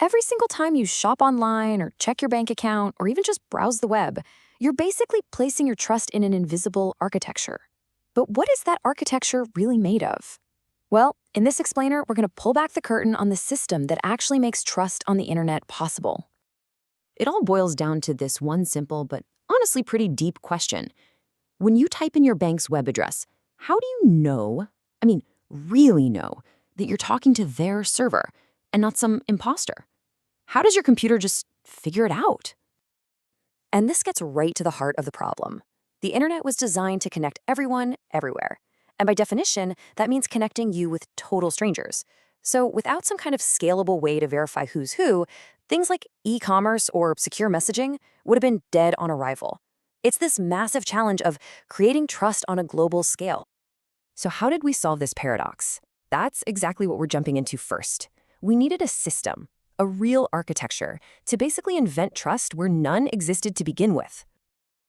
Every single time you shop online or check your bank account or even just browse the web, you're basically placing your trust in an invisible architecture. But what is that architecture really made of? Well, in this explainer, we're going to pull back the curtain on the system that actually makes trust on the internet possible. It all boils down to this one simple but honestly pretty deep question. When you type in your bank's web address, how do you know, really know, that you're talking to their server and not some imposter? How does your computer just figure it out? And this gets right to the heart of the problem. The internet was designed to connect everyone, everywhere. And by definition, that means connecting you with total strangers. So without some kind of scalable way to verify who's who, things like e-commerce or secure messaging would have been dead on arrival. It's this massive challenge of creating trust on a global scale. So how did we solve this paradox? That's exactly what we're jumping into first. We needed a system, a real architecture, to basically invent trust where none existed to begin with.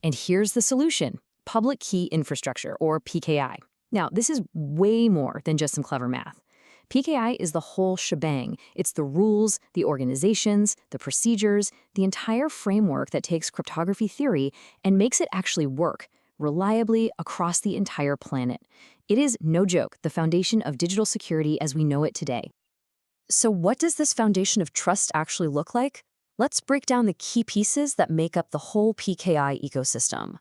And here's the solution: public key infrastructure, or PKI. Now, this is way more than just some clever math. PKI is the whole shebang. It's the rules, the organizations, the procedures, the entire framework that takes cryptography theory and makes it actually work reliably across the entire planet. It is, no joke, the foundation of digital security as we know it today. So what does this foundation of trust actually look like? Let's break down the key pieces that make up the whole PKI ecosystem.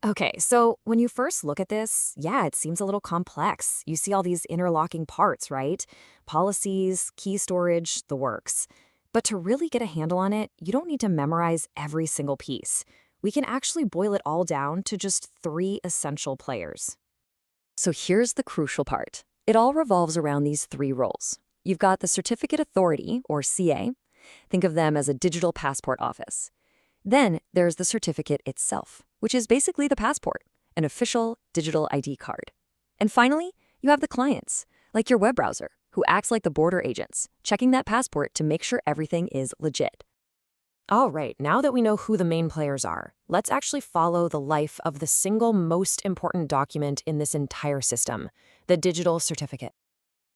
Okay, so when you first look at this, it seems a little complex. You see all these interlocking parts, right? Policies, key storage, the works. But to really get a handle on it, you don't need to memorize every single piece. We can actually boil it all down to just 3 essential players. So here's the crucial part. It all revolves around these 3 roles. You've got the Certificate Authority, or CA. Think of them as a digital passport office. Then there's the certificate itself, which is basically the passport, an official digital ID card. And finally, you have the clients, like your web browser, who acts like the border agents, checking that passport to make sure everything is legit. All right, now that we know who the main players are, let's actually follow the life of the single most important document in this entire system, the digital certificate.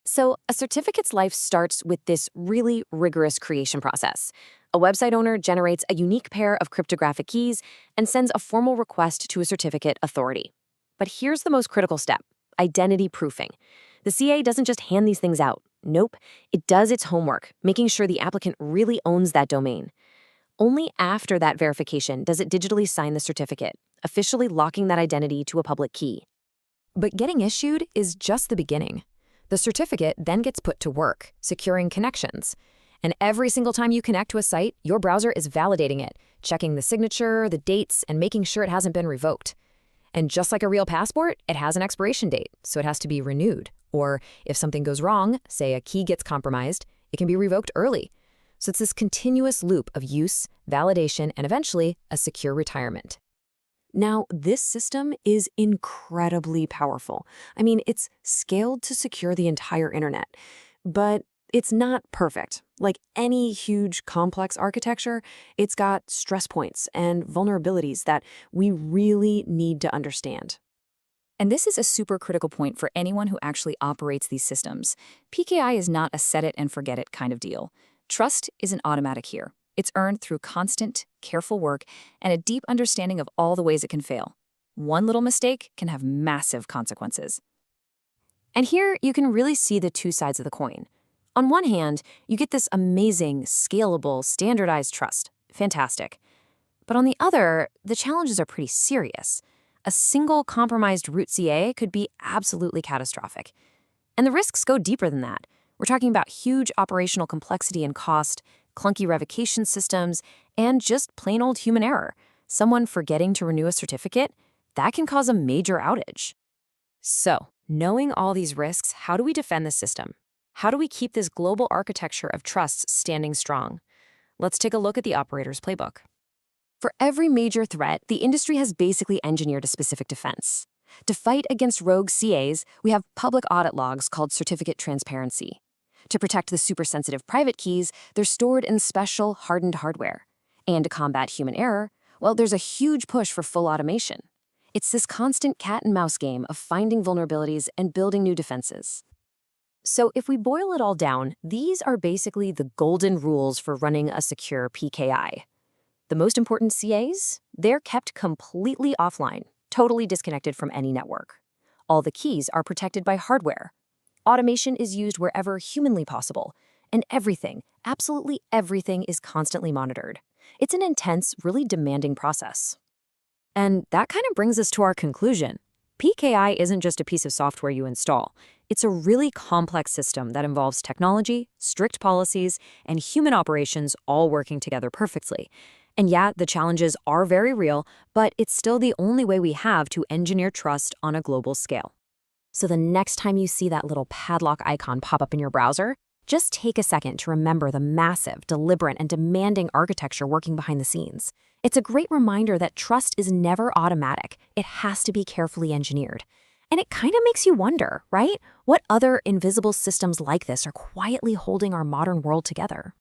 So a certificate's life starts with this really rigorous creation process. A website owner generates a unique pair of cryptographic keys and sends a formal request to a certificate authority. But here's the most critical step: identity proofing. The CA doesn't just hand these things out. Nope, it does its homework, making sure the applicant really owns that domain. Only after that verification does it digitally sign the certificate, officially locking that identity to a public key. But getting issued is just the beginning. The certificate then gets put to work, securing connections. And every single time you connect to a site, your browser is validating it, checking the signature, the dates, and making sure it hasn't been revoked. And just like a real passport, it has an expiration date, so it has to be renewed. Or if something goes wrong, say a key gets compromised, it can be revoked early. So it's this continuous loop of use, validation, and eventually a secure retirement. Now, this system is incredibly powerful. It's scaled to secure the entire internet, but it's not perfect. Like any huge, complex architecture, it's got stress points and vulnerabilities that we really need to understand. And this is a super critical point for anyone who actually operates these systems. PKI is not a set-it-and-forget-it kind of deal. Trust isn't automatic here. It's earned through constant, careful work and a deep understanding of all the ways it can fail. One little mistake can have massive consequences. And here you can really see the 2 sides of the coin. On one hand, you get this amazing, scalable, standardized trust. Fantastic. But on the other, the challenges are pretty serious. A single compromised root CA could be absolutely catastrophic. And the risks go deeper than that. We're talking about huge operational complexity and cost, clunky revocation systems, and just plain old human error. Someone forgetting to renew a certificate, that can cause a major outage. So, knowing all these risks, how do we defend the system? How do we keep this global architecture of trust standing strong? Let's take a look at the operator's playbook. For every major threat, the industry has basically engineered a specific defense. To fight against rogue CAs, we have public audit logs called certificate transparency. To protect the super-sensitive private keys, they're stored in special hardened hardware. And to combat human error, there's a huge push for full automation. It's this constant cat-and-mouse game of finding vulnerabilities and building new defenses. So if we boil it all down, these are basically the golden rules for running a secure PKI. The most important CAs? They're kept completely offline, totally disconnected from any network. All the keys are protected by hardware. Automation is used wherever humanly possible, and everything, absolutely everything, is constantly monitored. It's an intense, really demanding process. And that kind of brings us to our conclusion. PKI isn't just a piece of software you install. It's a really complex system that involves technology, strict policies, and human operations all working together perfectly. And yeah, the challenges are very real, but it's still the only way we have to engineer trust on a global scale. So the next time you see that little padlock icon pop up in your browser, just take a second to remember the massive, deliberate, and demanding architecture working behind the scenes. It's a great reminder that trust is never automatic. It has to be carefully engineered. And it kind of makes you wonder, right? What other invisible systems like this are quietly holding our modern world together?